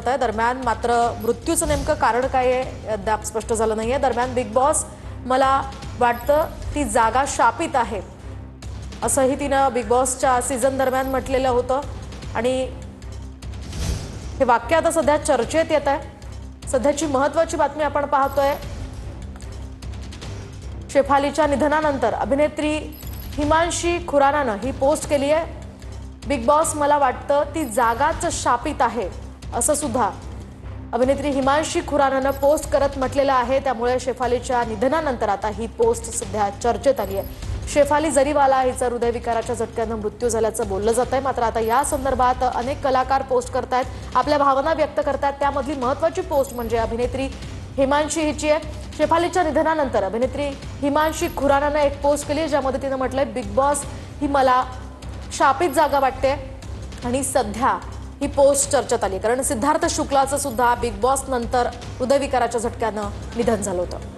जात आहे। दरम्यान मात्र मृत्यूचं नेमकं कारण काय आहे अद्याप स्पष्ट झालं नाहीये। दरम्यान बिग बॉस मला वाटतं ती जागा शापित आहे असंही तिनं बिग बॉसच्या सीझन दरम्यान म्हटलेलं होतं आणि हे वाक्य आता सध्या चर्चेत येत आहे। सध्याची महत्त्वाची बातमी आपण पाहतोय, शेफालीच्या निधनानंतर अभिनेत्री हिमांशी खुरानानं ही पोस्ट केली आहे। बिग बॉस मला वाटतं ती जागाच शापित आहे असं सुद्धा अभिनेत्री हिमांशी खुरानानं पोस्ट करत म्हटलेलं आहे। त्यामुळे शेफालीच्या निधनानंतर आता ही पोस्ट सध्या चर्चेत आली आहे। शेफाली जरीवाला हिचा हृदयविकाराच्या झटक्यानं मृत्यू झाल्याचं बोललं जात आहे। मात्र आता या संदर्भात अनेक कलाकार पोस्ट करतायत, आपल्या भावना व्यक्त करतायत। त्यामधली महत्त्वाची पोस्ट म्हणजे अभिनेत्री हिमांशी हिची आहे। शेफालीच्या निधनानंतर अभिनेत्री हिमांशी खुरानानं एक पोस्ट केली ज्यामध्ये तिनं म्हटलंय, बिग बॉस ही मला शापित जागा वाटते आणि सध्या ही पोस्ट चर्चेत आली कारण सिद्धार्थ शुक्लाचं सुद्धा बिग बॉस नंतर हृदयविकाराच्या झटक्यानं निधन झालं होतं।